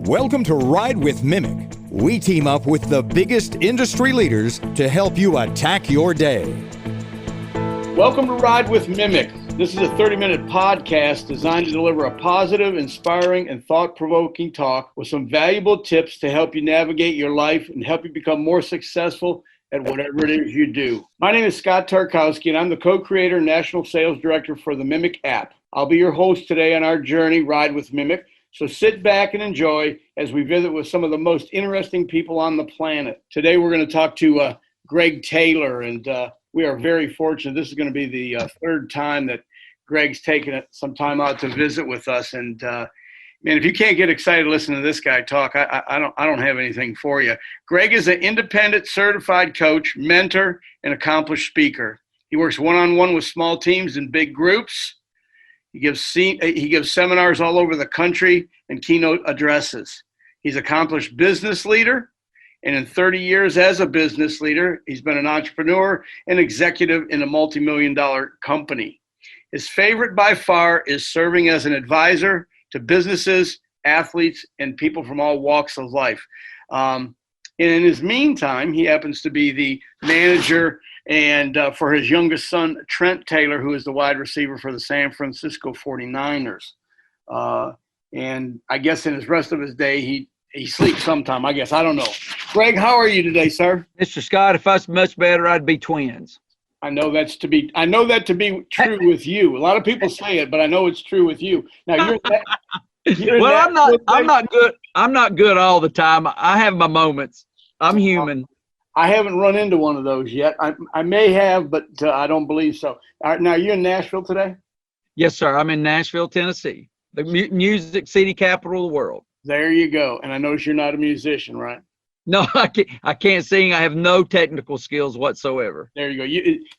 Welcome to Ride with Mimic. We team up with the biggest industry leaders to help you attack your day. Welcome to Ride with Mimic. This is a 30-minute podcast designed to deliver a positive, inspiring, and thought-provoking talk with some valuable tips to help you navigate your life and help you become more successful at whatever it is you do. My name is Scott Tarkowski, and I'm the co-creator and national sales director for the Mimic app. I'll be your host today on our journey, Ride with Mimic. So sit back and enjoy as we visit with some of the most interesting people on the planet. Today we're going to talk to Greg Taylor, and we are very fortunate. This is going to be the third time that Greg's taken some time out to visit with us. And man, if you can't get excited listening to this guy talk, I don't have anything for you. Greg is an independent certified coach, mentor, and accomplished speaker. He works one-on-one with small teams and big groups. He gives seminars all over the country and keynote addresses. He's an accomplished business leader, and in 30 years as a business leader, he's been an entrepreneur and executive in a multi-million-dollar company. His favorite by far is serving as an advisor to businesses, athletes, and people from all walks of life. And in his meantime, he happens to be the manager and for his youngest son, Trent Taylor, who is the wide receiver for the San Francisco 49ers. And I guess in his rest of his day, he sleeps sometime, I guess. I don't know. Greg, how are you today, sir? Mr. Scott, if I was much better, I'd be twins. I know that to be true with you. A lot of people say it, but I know it's true with you. Now I'm not good. I'm not good all the time. I have my moments. I'm human. I haven't run into one of those yet. I may have, but I don't believe so. All right, now, you're in Nashville today? Yes, sir. I'm in Nashville, Tennessee, the music city capital of the world. There you go. And I notice you're not a musician, right? No, I can't sing. I have no technical skills whatsoever. There you go.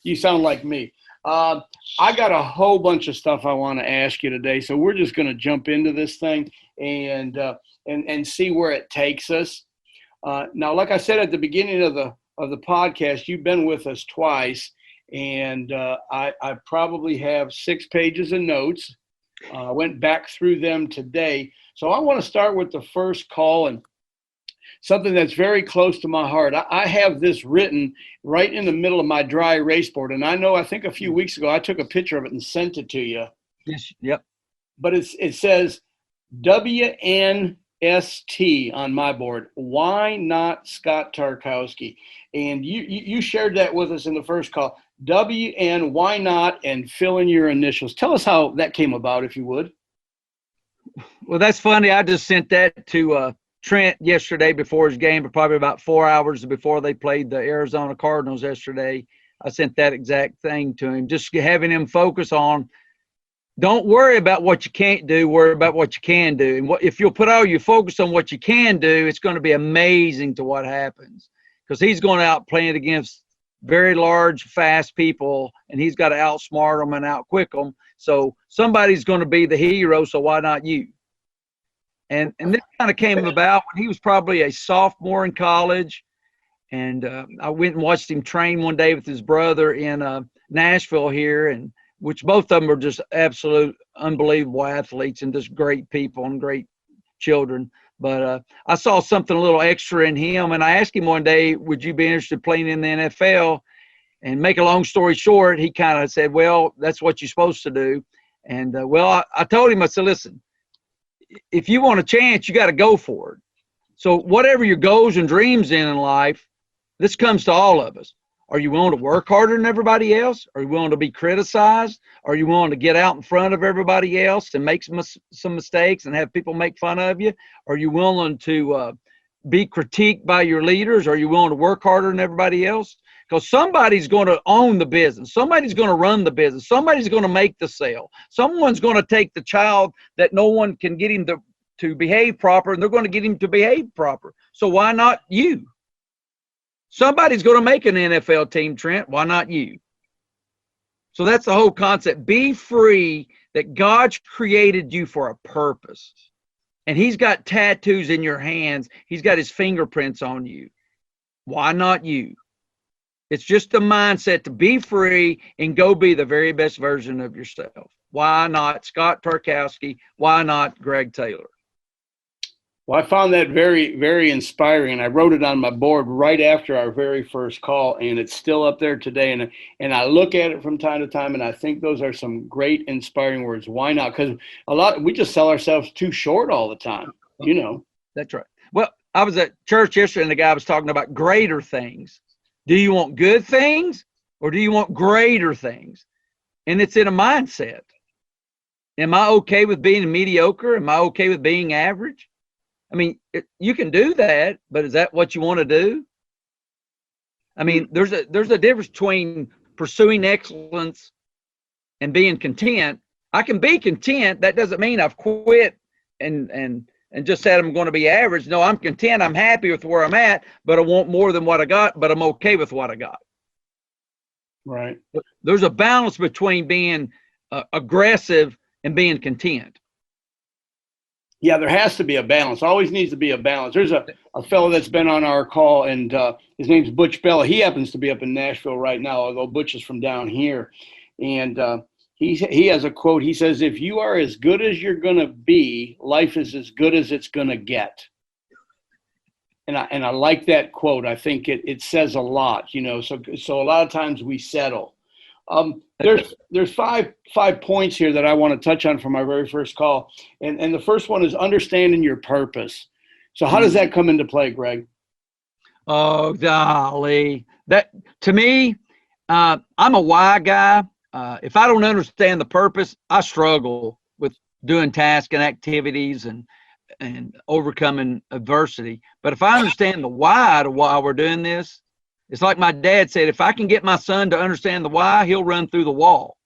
You sound like me. I got a whole bunch of stuff I want to ask you today, so we're just going to jump into this thing and see where it takes us. Now, like I said at the beginning of the podcast, you've been with us twice, and I probably have 6 pages of notes. I went back through them today. So I want to start with the first call and something that's very close to my heart. I have this written right in the middle of my dry erase board, and I think a few weeks ago I took a picture of it and sent it to you. Yes, yep. But it says WNST on my board. Why not Scott Tarkowski? And you shared that with us in the first call. WN, why not, and fill in your initials. Tell us how that came about, if you would. Well, that's funny. I just sent that to Trent yesterday before his game, but probably about 4 hours before they played the Arizona Cardinals yesterday. I sent that exact thing to him, just having him focus on, don't worry about what you can't do, worry about what you can do. And if you'll put all your focus on what you can do, it's going to be amazing to what happens, because he's going out playing against very large, fast people, and he's got to outsmart them and outquick them. So somebody's going to be the hero, so why not you? And this kind of came about when he was probably a sophomore in college, and I went and watched him train one day with his brother in Nashville here, and which both of them are just absolute unbelievable athletes and just great people and great children. But I saw something a little extra in him, and I asked him one day, would you be interested in playing in the NFL? And make a long story short, he kind of said, well, that's what you're supposed to do. And, I told him, I said, listen, if you want a chance, you got to go for it. So whatever your goals and dreams in life, this comes to all of us. Are you willing to work harder than everybody else? Are you willing to be criticized? Are you willing to get out in front of everybody else and make some mistakes and have people make fun of you? Are you willing to be critiqued by your leaders? Are you willing to work harder than everybody else? Because somebody's going to own the business. Somebody's going to run the business. Somebody's going to make the sale. Someone's going to take the child that no one can get him to behave proper, and they're going to get him to behave proper. So why not you? Somebody's going to make an NFL team, Trent. Why not you? So that's the whole concept. Be free, that God's created you for a purpose. And he's got tattoos in your hands. He's got his fingerprints on you. Why not you? It's just a mindset to be free and go be the very best version of yourself. Why not Scott Tarkowski? Why not Greg Taylor? Well, I found that very, very inspiring, and I wrote it on my board right after our very first call, and it's still up there today. And I look at it from time to time, and I think those are some great, inspiring words. Why not? Because we just sell ourselves too short all the time, you know. That's right. Well, I was at church yesterday, and the guy was talking about greater things. Do you want good things, or do you want greater things? And it's in a mindset. Am I okay with being mediocre? Am I okay with being average? I mean, you can do that, but is that what you want to do? I mean, there's a difference between pursuing excellence and being content. I can be content. That doesn't mean I've quit and just said I'm going to be average. No, I'm content. I'm happy with where I'm at, but I want more than what I got, but I'm okay with what I got. Right. There's a balance between being aggressive and being content. Yeah, there has to be a balance. Always needs to be a balance. There's a fellow that's been on our call, and his name's Butch Bella. He happens to be up in Nashville right now, although Butch is from down here. And he has a quote. He says, "If you are as good as you're going to be, life is as good as it's going to get." And I like that quote. I think it says a lot, you know. So a lot of times we settle. There's five points here that I want to touch on from my very first call. And the first one is understanding your purpose. So how does that come into play, Greg? Oh, golly. That, to me, I'm a why guy. If I don't understand the purpose, I struggle with doing tasks and activities and overcoming adversity. But if I understand the why to why we're doing this, it's like my dad said, if I can get my son to understand the why, he'll run through the wall.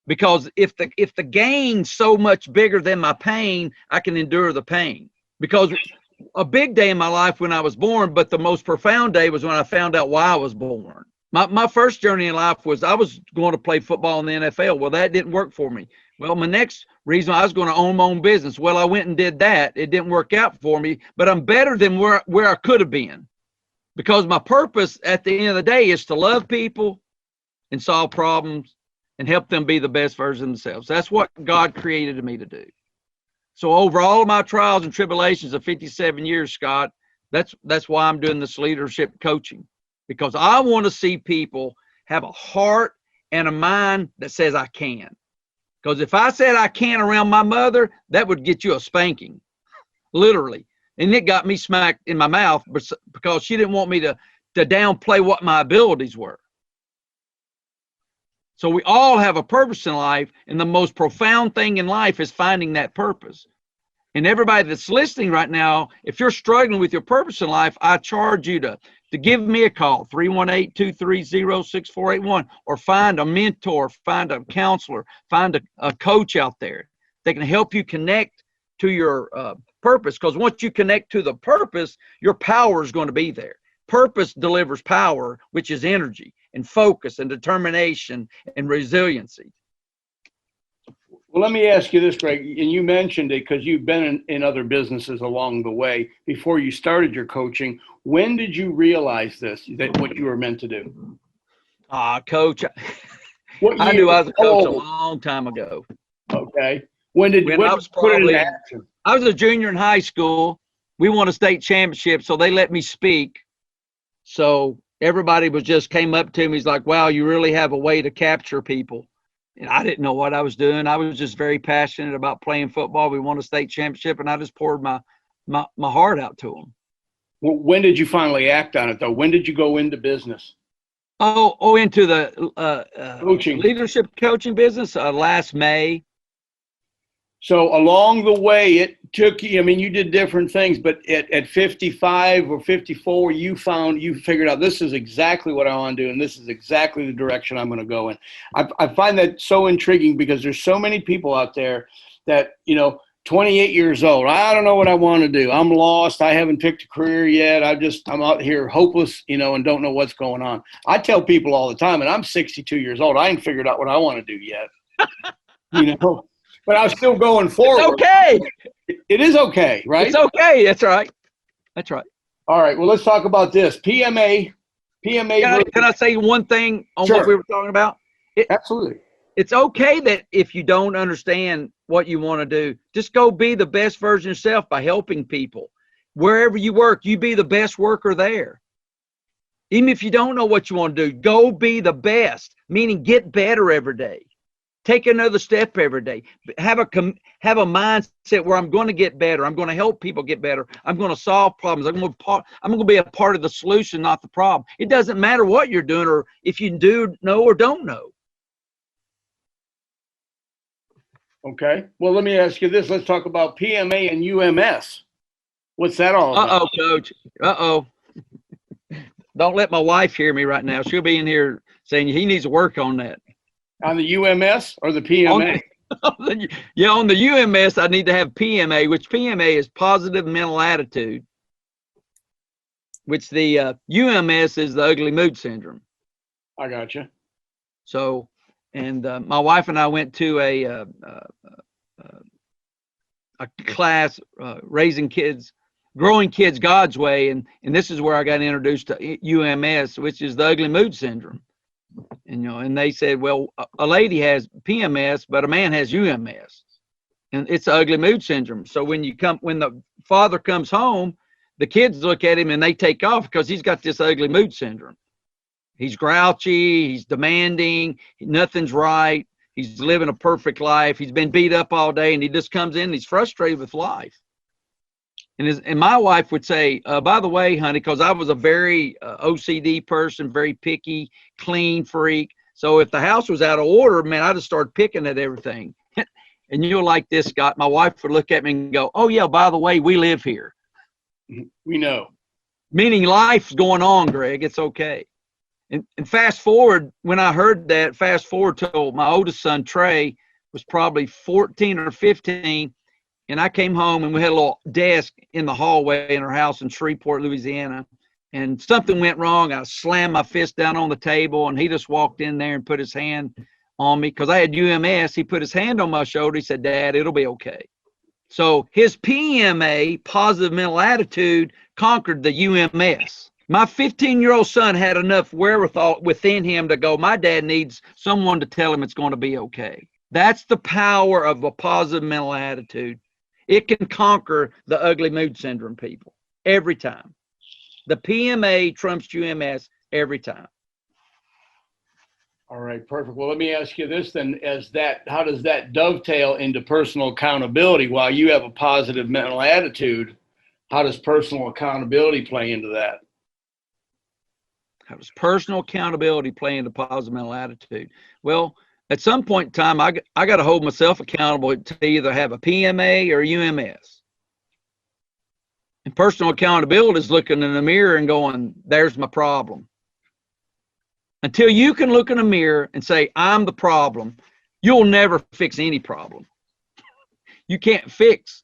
Because if the gain's so much bigger than my pain, I can endure the pain. Because a big day in my life when I was born, but the most profound day was when I found out why I was born. My first journey in life was I was going to play football in the NFL. Well, that didn't work for me. Well, my next reason, I was going to own my own business. Well, I went and did that. It didn't work out for me, but I'm better than where I could have been. Because my purpose at the end of the day is to love people and solve problems and help them be the best version of themselves. That's what God created me to do. So over all of my trials and tribulations of 57 years, Scott, that's why I'm doing this leadership coaching. Because I want to see people have a heart and a mind that says I can. Because if I said I can around my mother, that would get you a spanking, literally. And it got me smacked in my mouth because she didn't want me to downplay what my abilities were. So we all have a purpose in life, and the most profound thing in life is finding that purpose. And everybody that's listening right now, if you're struggling with your purpose in life, I charge you to give me a call, 318-230-6481, or find a mentor, find a counselor, find a coach out there that can help you connect to your purpose. Because once you connect to the purpose, your power is going to be there. Purpose delivers power, which is energy and focus and determination and resiliency. Well, let me ask you this, Greg, and you mentioned it because you've been in other businesses along the way before you started your coaching. When did you realize that what you were meant to do? Coach, I knew I was a coach a long time ago. Okay. When I was put it in action? I was a junior in high school. We won a state championship, so they let me speak. So everybody came up to me. He's like, wow, you really have a way to capture people. And I didn't know what I was doing. I was just very passionate about playing football. We won a state championship, and I just poured my heart out to them. Well, when did you finally act on it, though? When did you go into business? Into the leadership coaching business last May. So along the way, it took you, I mean, you did different things, but at 55 or 54, you figured out this is exactly what I want to do, and this is exactly the direction I'm going to go in. I find that so intriguing because there's so many people out there that, 28 years old, I don't know what I want to do. I'm lost. I haven't picked a career yet. I'm out here hopeless, and don't know what's going on. I tell people all the time, and I'm 62 years old, I ain't figured out what I want to do yet, But I'm still going forward. It's okay. It is okay, right? It's okay. That's right. That's right. All right. Well, let's talk about this. PMA. Can I say one thing on what we were talking about? Absolutely. it's okay that if you don't understand what you want to do, just go be the best version of yourself by helping people. Wherever you work, you be the best worker there. Even if you don't know what you want to do, go be the best, meaning get better every day. Take another step every day. Have a mindset where I'm going to get better. I'm going to help people get better. I'm going to solve problems. I'm going to be a part of the solution, not the problem. It doesn't matter what you're doing or if you do know or don't know. Okay. Well, let me ask you this. Let's talk about PMA and UMS. What's that all about? Uh-oh, Coach. Uh-oh. Don't let my wife hear me right now. She'll be in here saying he needs to work on that. On the UMS or the PMA? On the UMS, I need to have PMA, which PMA is positive mental attitude, which the UMS is the ugly mood syndrome. I got you. So, and my wife and I went to a class, growing kids God's way, and this is where I got introduced to UMS, which is the ugly mood syndrome. And they said, well, a lady has PMS, but a man has UMS, and it's ugly mood syndrome. So when the father comes home, the kids look at him and they take off because he's got this ugly mood syndrome. He's grouchy, he's demanding, nothing's right. He's living a perfect life. He's been beat up all day, and he just comes in and he's frustrated with life. And my wife would say, by the way, honey, because I was a very OCD person, very picky, clean freak. So if the house was out of order, man, I just started picking at everything. And you'll like this, Scott. My wife would look at me and go, oh, yeah, by the way, we live here. We know. Meaning life's going on, Greg. It's okay. And fast forward, when I heard that, fast forward till my oldest son, Trey, was probably 14 or 15. And I came home and we had a little desk in the hallway in our house in Shreveport, Louisiana. And something went wrong. I slammed my fist down on the table and he just walked in there and put his hand on me because I had UMS. He put his hand on my shoulder. He said, Dad, it'll be okay. So his PMA, positive mental attitude, conquered the UMS. My 15-year-old son had enough wherewithal within him to go, my dad needs someone to tell him it's going to be okay. That's the power of a positive mental attitude. It can conquer the ugly mood syndrome, people, every time. The PMA trumps UMS every time. All right, perfect. Well, let me ask you this then, how does that dovetail into personal accountability? While you have a positive mental attitude, how does personal accountability play into that? How does personal accountability play into positive mental attitude? Well, at some point in time, I got to hold myself accountable to either have a PMA or UMS. And personal accountability is looking in the mirror and going, there's my problem. Until you can look in a mirror and say, I'm the problem, you'll never fix any problem. You can't fix.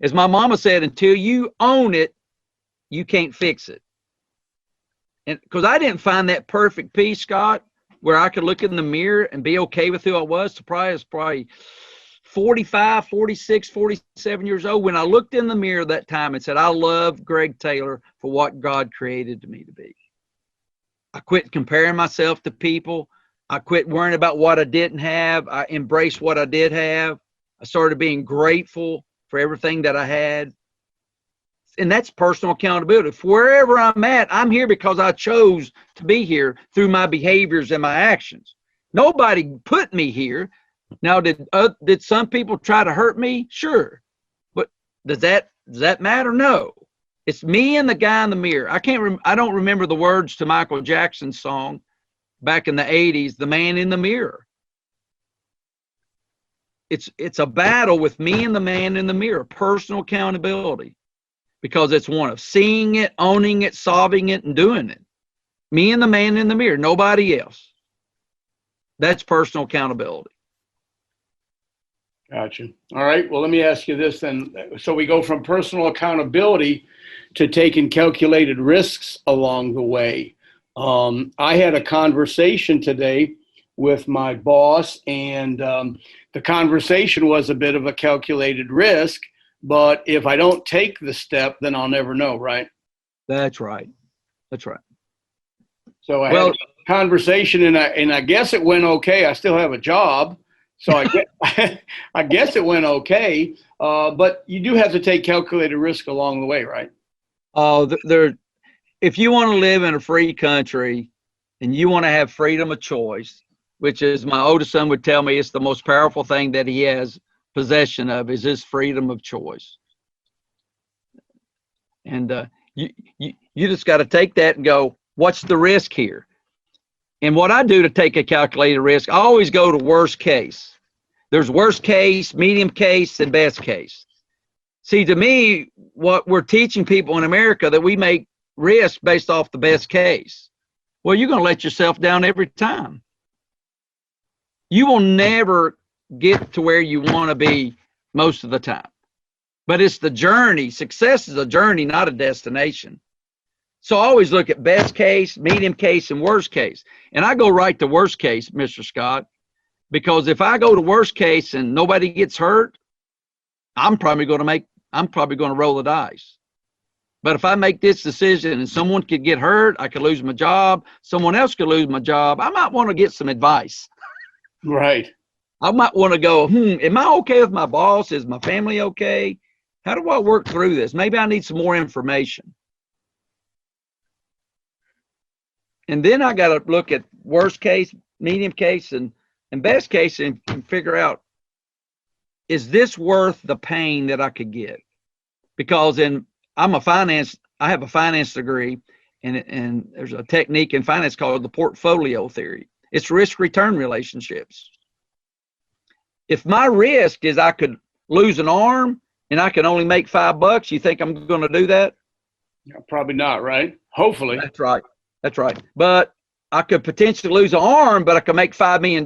As my mama said, until you own it, you can't fix it. And because I didn't find that perfect peace, Scott, where I could look in the mirror and be okay with who I was. I was probably 45, 46, 47 years old when I looked in the mirror that time and said, I love Greg Taylor for what God created me to be. I quit comparing myself to people. I quit worrying about what I didn't have. I embraced what I did have. I started being grateful for everything that I had. And that's personal accountability. If wherever I'm at, I'm here because I chose to be here through my behaviors and my actions. Nobody put me here. Now, did some people try to hurt me? Sure. But does that matter? No. It's me and the guy in the mirror. I don't remember the words to Michael Jackson's song back in the 80s, The Man in the Mirror. It's a battle with me and the man in the mirror, personal accountability. Because it's one of seeing it, owning it, solving it, and doing it. Me and the man in the mirror, nobody else. That's personal accountability. Gotcha. All right. Well, let me ask you this then. So we go from personal accountability to taking calculated risks along the way. I had a conversation today with my boss, and the conversation was a bit of a calculated risk. But if I don't take the step, then I'll never know, right? That's right. That's right. So I conversation, and I guess it went okay. I still have a job, so I guess it went okay. But you do have to take calculated risk along the way, right? Oh, if you want to live in a free country and you want to have freedom of choice, which is my oldest son would tell me it's the most powerful thing that he has possession of is his freedom of choice. And you just got to take that and go, what's the risk here? And what I do to take a calculated risk, I always go to worst case. There's worst case, medium case, and best case. See, to me, what we're teaching people in America that we make risk based off the best case. Well, you're going to let yourself down every time. You will never get to where you want to be most of the time. But it's the journey. Success is a journey, not a destination. So I always look at best case, medium case, and worst case. And I go right to worst case, Mr. Scott, because if I go to worst case and nobody gets hurt, I'm probably going to roll the dice. But if I make this decision and someone could get hurt, I could lose my job, someone else could lose my job, I might want to get some advice. Right. I might want to go, am I okay with my boss? Is my family okay? How do I work through this? Maybe I need some more information. And then I got to look at worst case, medium case, and best case and figure out, is this worth the pain that I could get? Because I have a finance degree, and there's a technique in finance called the portfolio theory. It's risk return relationships. If my risk is I could lose an arm and I can only make $5, you think I'm going to do that? Yeah, probably not, right? Hopefully. That's right. That's right. But I could potentially lose an arm, but I could make $5 million.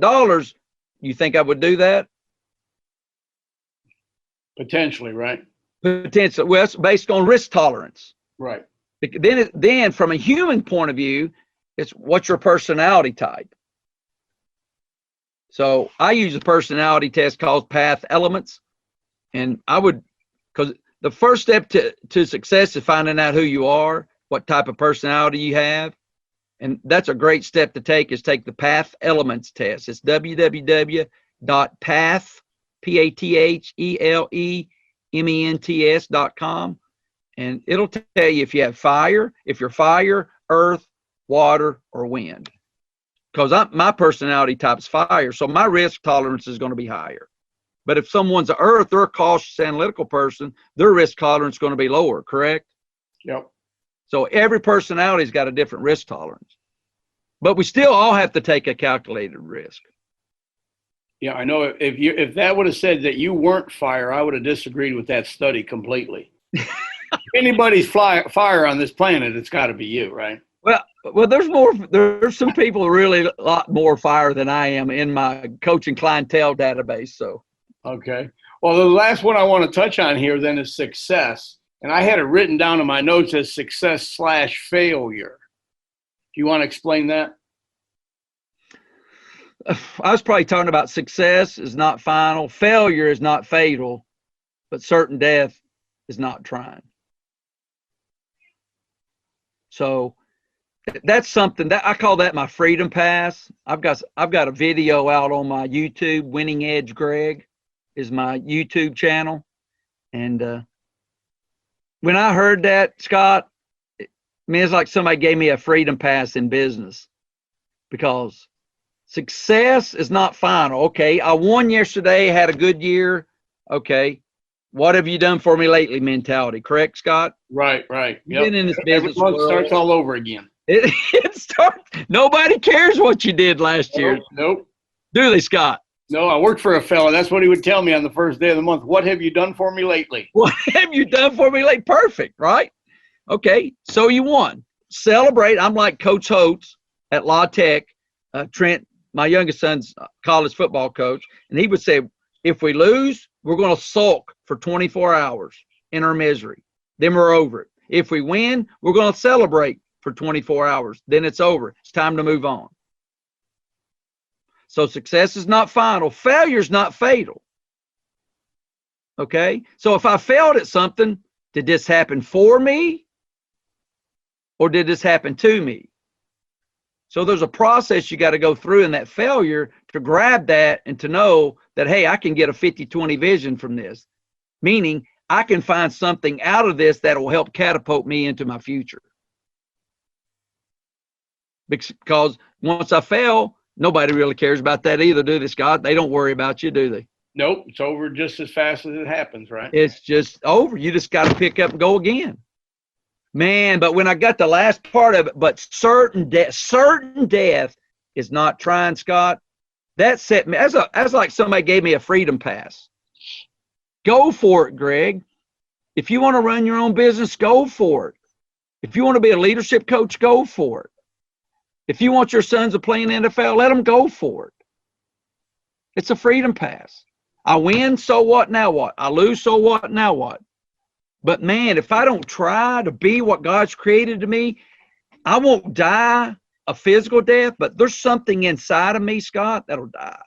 You think I would do that? Potentially, right? Potentially. Well, it's based on risk tolerance. Right. Then from a human point of view, it's what's your personality type? So I use a personality test called Path Elements. And because the first step to success is finding out who you are, what type of personality you have. And that's a great step to take, is take the Path Elements test. It's www.pathelelements.com. And it'll tell you if you have fire, if you're fire, earth, water, or wind. Because my personality type is fire, so my risk tolerance is going to be higher. But if someone's an earth, they're a cautious, analytical person, their risk tolerance is going to be lower, correct? Yep. So every personality's got a different risk tolerance. But we still all have to take a calculated risk. Yeah, I know. If that would have said that you weren't fire, I would have disagreed with that study completely. If anybody's fire on this planet, it's got to be you, right? Well, there's some people really a lot more fire than I am in my coaching clientele database. So, okay. Well, the last one I want to touch on here then is success. And I had it written down in my notes as success/failure. Do you want to explain that? I was probably talking about success is not final, failure is not fatal, but certain death is not trying. So that's something that I call that my freedom pass. I've got a video out on my YouTube. Winning Edge Greg is my YouTube channel. And when I heard that, Scott, it's like somebody gave me a freedom pass in business, because success is not final. Okay, I won yesterday, had a good year. Okay, what have you done for me lately mentality, correct, Scott? Right. Yep. Been in this business Every month starts all over again. It starts. Nobody cares what you did last year. Nope. Do they, Scott? No, I worked for a fella. That's what he would tell me on the first day of the month. What have you done for me lately? What have you done for me lately? Perfect, right? Okay, so you won. Celebrate. I'm like Coach Holtz at La Tech. Trent, my youngest son's college football coach, and he would say, if we lose, we're going to sulk for 24 hours in our misery. Then we're over it. If we win, we're going to celebrate for 24 hours. Then it's over. It's time to move on. So success is not final. Failure is not fatal. Okay? So if I failed at something, did this happen for me? Or did this happen to me? So there's a process you got to go through in that failure to grab that and to know that, hey, I can get a 50-20 vision from this, meaning I can find something out of this that will help catapult me into my future. Because once I fail, nobody really cares about that either, do they, Scott? They don't worry about you, do they? Nope, it's over just as fast as it happens, right? It's just over. You just got to pick up and go again. Man, but when I got the last part of it, but certain death is not trying, Scott. That set me, as like somebody gave me a freedom pass. Go for it, Greg. If you want to run your own business, go for it. If you want to be a leadership coach, go for it. If you want your sons to play in the NFL, let them go for it. It's a freedom pass. I win, so what, now what? I lose, so what, now what? But man, if I don't try to be what God's created to me, I won't die a physical death, but there's something inside of me, Scott, that'll die.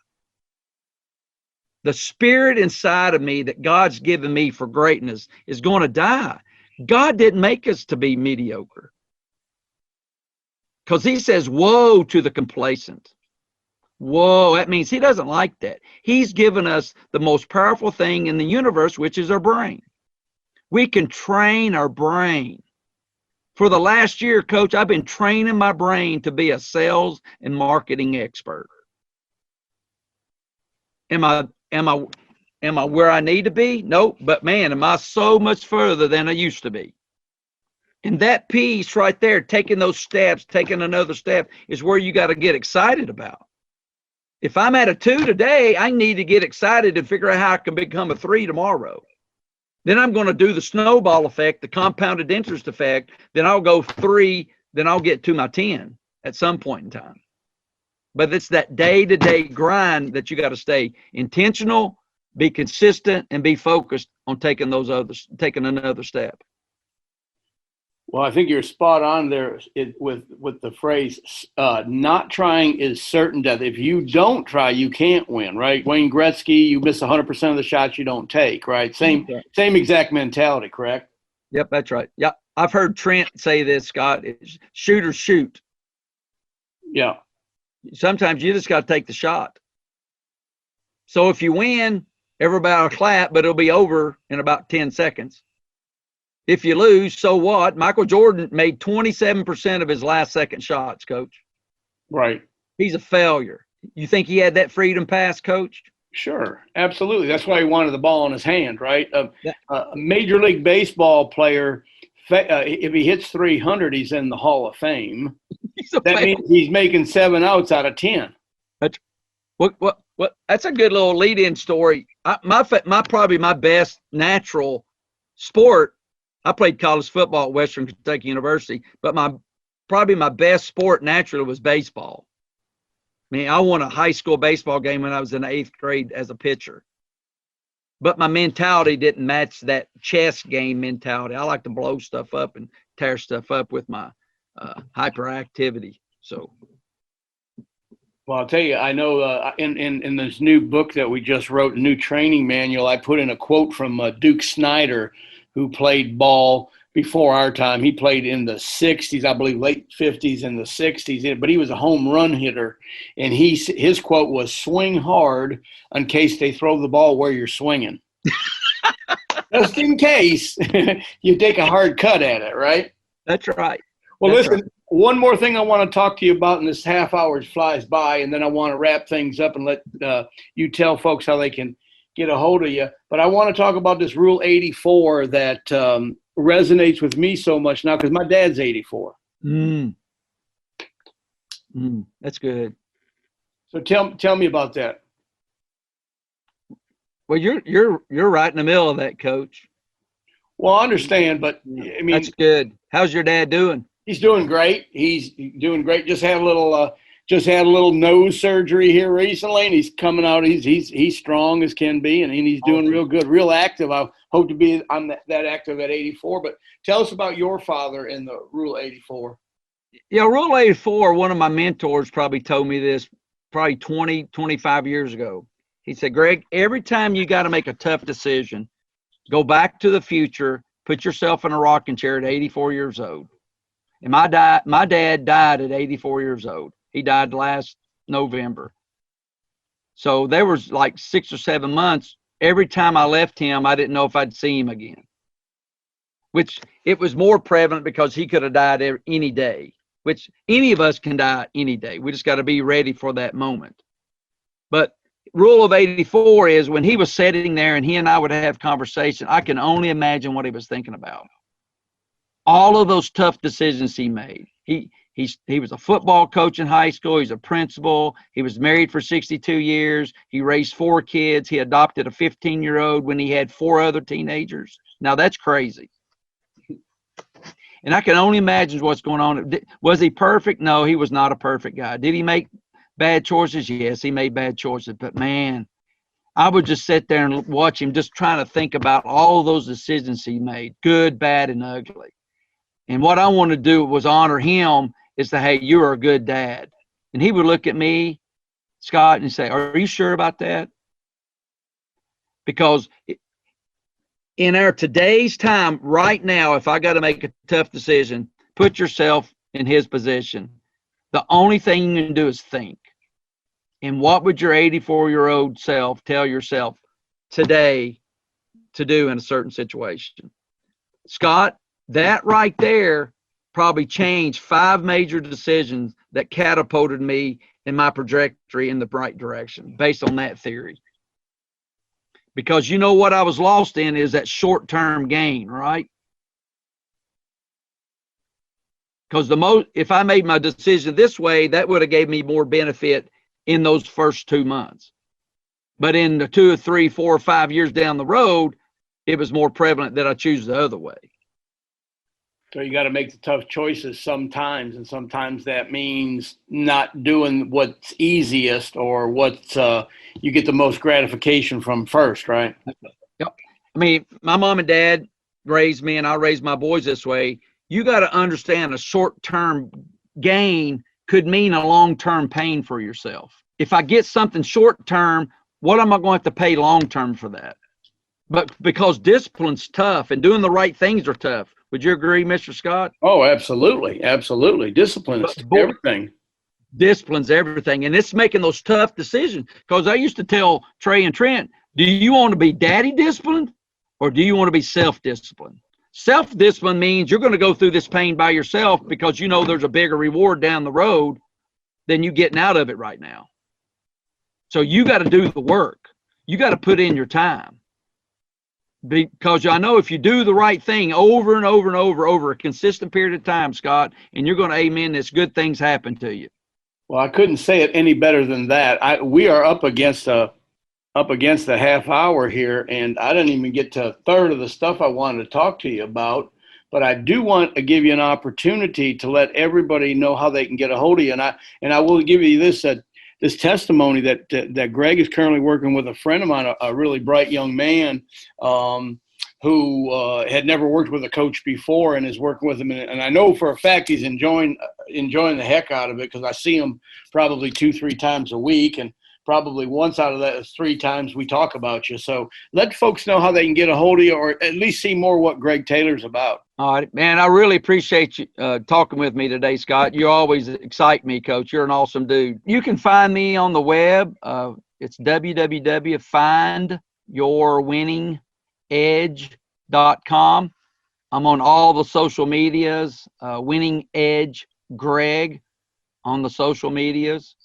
The spirit inside of me that God's given me for greatness is going to die. God didn't make us to be mediocre. Because he says, woe to the complacent. Whoa, that means he doesn't like that. He's given us the most powerful thing in the universe, which is our brain. We can train our brain. For the last year, Coach, I've been training my brain to be a sales and marketing expert. Am I where I need to be? Nope. But man, am I so much further than I used to be. And that piece right there, taking those steps, taking another step, is where you got to get excited about. If I'm at a 2 today, I need to get excited and figure out how I can become a 3 tomorrow. Then I'm going to do the snowball effect, the compounded interest effect. Then I'll go 3, then I'll get to my 10 at some point in time. But it's that day-to-day grind that you got to stay intentional, be consistent, and be focused on taking another step. Well, I think you're spot on there with the phrase, not trying is certain death. If you don't try, you can't win, right? Wayne Gretzky, you miss 100% of the shots you don't take, right? Same exact mentality, correct? Yep, that's right. Yep. I've heard Trent say this, Scott, shoot or shoot. Yeah. Sometimes you just got to take the shot. So if you win, everybody will clap, but it'll be over in about 10 seconds. If you lose, so what? Michael Jordan made 27% of his last second shots, Coach. Right. He's a failure. You think he had that freedom pass, Coach? Sure, absolutely. That's why he wanted the ball in his hand, right? A Major League Baseball player, if he hits 300, he's in the Hall of Fame. That means he's making 7 outs out of 10. That's that's a good little lead-in story. Probably my best natural sport. I played college football at Western Kentucky University, but probably my best sport naturally was baseball. I mean, I won a high school baseball game when I was in the 8th grade as a pitcher. But my mentality didn't match that chess game mentality. I like to blow stuff up and tear stuff up with my hyperactivity. So, well, I'll tell you, I know in this new book that we just wrote, a new training manual, I put in a quote from Duke Snyder, who played ball before our time. He played in the 60s, I believe, late 50s and the 60s, but he was a home run hitter. And his quote was, swing hard in case they throw the ball where you're swinging. Just in case you take a hard cut at it, right? That's right. Well, That's listen, one more thing I want to talk to you about, in this half hour flies by, and then I want to wrap things up and let you tell folks how they can get a hold of you. But I want to talk about this Rule 84 that resonates with me so much now, because my dad's 84. That's good. So tell me about that. Well, you're right in the middle of that, Coach. Well, I understand, but I mean, that's good. How's your dad doing? He's doing great. He's doing great. Just had a little nose surgery here recently, and he's coming out. He's strong as can be, and he's doing real good, real active. I hope to be that active at 84. But tell us about your father in the Rule 84. Yeah, Rule 84, one of my mentors probably told me this probably 20, 25 years ago. He said, Greg, every time you got to make a tough decision, go back to the future, put yourself in a rocking chair at 84 years old, And my dad died at 84 years old. He died last November. So there was like 6 or 7 months. Every time I left him, I didn't know if I'd see him again, which it was more prevalent because he could have died any day, which any of us can die any day. We just got to be ready for that moment. But rule of 84 is when he was sitting there and he and I would have conversation, I can only imagine what he was thinking about. All of those tough decisions he made. He was a football coach in high school. He's a principal. He was married for 62 years. He raised 4 kids. He adopted a 15-year-old when he had 4 other teenagers. Now that's crazy. And I can only imagine what's going on. Was he perfect? No, he was not a perfect guy. Did he make bad choices? Yes, he made bad choices. But man, I would just sit there and watch him just trying to think about all those decisions he made, good, bad, and ugly. And what I wanted to do was honor him, is to, hey, you're a good dad. And he would look at me, Scott, and say, are you sure about that? Because in our today's time, right now, if I got to make a tough decision, put yourself in his position. The only thing you can do is think. And what would your 84-year-old self tell yourself today to do in a certain situation? Scott, that right there probably changed 5 major decisions that catapulted me in my trajectory in the right direction based on that theory. Because you know what I was lost in is that short-term gain, right? Because if I made my decision this way, that would have gave me more benefit in those first 2 months. But in the 2 or 3, 4 or 5 years down the road, it was more prevalent that I choose the other way. So you got to make the tough choices sometimes, and sometimes that means not doing what's easiest or what you get the most gratification from first, right? Yep. I mean, my mom and dad raised me, and I raised my boys this way. You got to understand a short-term gain could mean a long-term pain for yourself. If I get something short-term, what am I going to have to pay long-term for that? But because discipline's tough and doing the right things are tough. Would you agree, Mr. Scott? Oh, absolutely. Absolutely. Discipline is everything. Discipline's everything. And it's making those tough decisions. Because I used to tell Trey and Trent, do you want to be daddy disciplined or do you want to be self-disciplined? Self-discipline means you're going to go through this pain by yourself because you know there's a bigger reward down the road than you getting out of it right now. So you got to do the work. You got to put in your time. Because I know if you do the right thing over and over and over a consistent period of time, Scott, and you're going to amen this, good things happen to you. Well, I couldn't say it any better than that. We are up against a half hour here, and I didn't even get to a third of the stuff I wanted to talk to you about. But I do want to give you an opportunity to let everybody know how they can get a hold of you. And I will give you this testimony that Greg is currently working with a friend of mine, a really bright young man who had never worked with a coach before and is working with him. And I know for a fact he's enjoying the heck out of it because I see him probably 2-3 times a week. And probably once out of that is 3 times we talk about you. So let folks know how they can get a hold of you or at least see more what Greg Taylor's about. All right, man, I really appreciate you talking with me today, Scott. You always excite me, Coach. You're an awesome dude. You can find me on the web. It's www.findyourwinningedge.com. I'm on all the social medias, Winning Edge Greg on the social medias.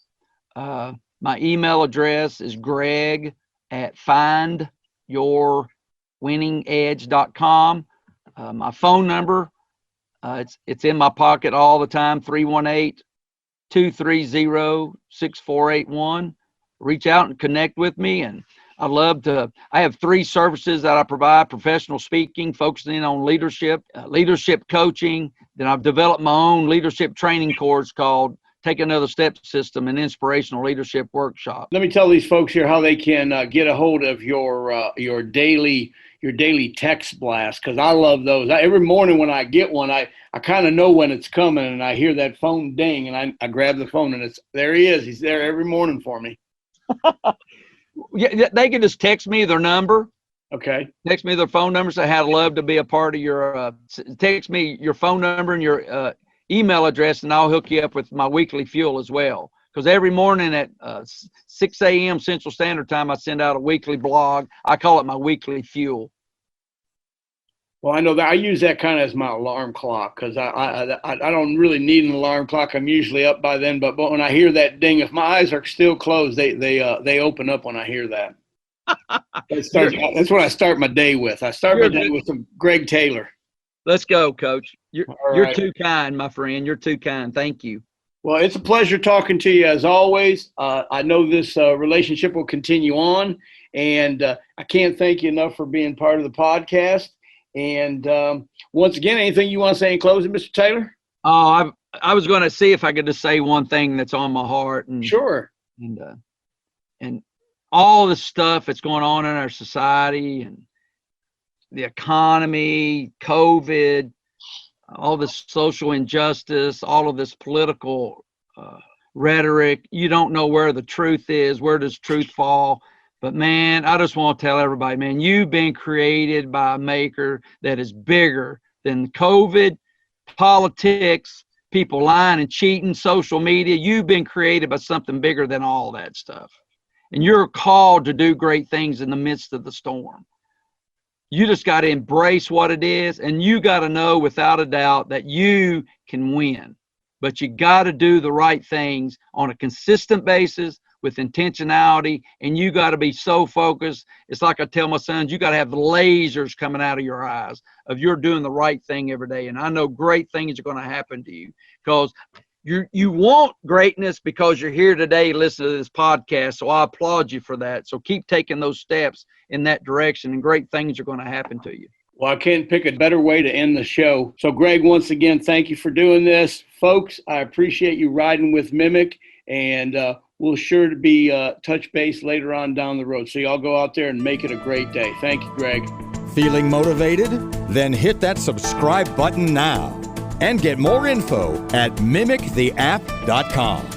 My email address is greg@findyourwinningedge.com. My phone number, it's in my pocket all the time, 318-230-6481. Reach out and connect with me. And I have 3 services that I provide: professional speaking, focusing on leadership, leadership coaching. Then I've developed my own leadership training course called Take Another Step System, an inspirational leadership workshop. Let me tell these folks here how they can get a hold of your daily text blast, because I love those. Every morning when I get one, I kind of know when it's coming, and I hear that phone ding, and I grab the phone, and there he is. He's there every morning for me. Yeah, they can just text me their number. Okay. Text me their phone number. Say, I'd love to be a part of your. Text me your phone number and your email address, and I'll hook you up with my weekly fuel as well. Because every morning at 6 a.m. Central Standard Time, I send out a weekly blog. I call it my weekly fuel. Well, I know that I use that kind of as my alarm clock, because I don't really need an alarm clock. I'm usually up by then, but when I hear that ding, if my eyes are still closed, they open up when I hear that. That's what I start my day with. I start my day with some Greg Taylor. Let's go, Coach. You're right. too kind, my friend. You're too kind. Thank you. Well, it's a pleasure talking to you as always. I know this relationship will continue on, and I can't thank you enough for being part of the podcast. And once again, anything you want to say in closing, Mr. Taylor? Oh, I was going to see if I could just say one thing that's on my heart. And, sure. And all the stuff that's going on in our society and the economy, COVID, all this social injustice, all of this political rhetoric. You don't know where the truth is. Where does truth fall? But man, I just want to tell everybody, man, you've been created by a maker that is bigger than COVID, politics, people lying and cheating, social media. You've been created by something bigger than all that stuff. And you're called to do great things in the midst of the storm. You just got to embrace what it is, and you got to know without a doubt that you can win. But you got to do the right things on a consistent basis with intentionality, and you got to be so focused. It's like I tell my sons, you got to have lasers coming out of your eyes of you're doing the right thing every day. And I know great things are going to happen to you because you want greatness because you're here today listening to this podcast. So I applaud you for that. So keep taking those steps in that direction, and great things are going to happen to you. Well, I can't pick a better way to end the show. So Greg, once again, thank you for doing this. Folks, I appreciate you riding with Mimic, and we'll sure to be touch base later on down the road. So y'all go out there and make it a great day. Thank you, Greg. Feeling motivated? Then hit that subscribe button now and get more info at mimictheapp.com.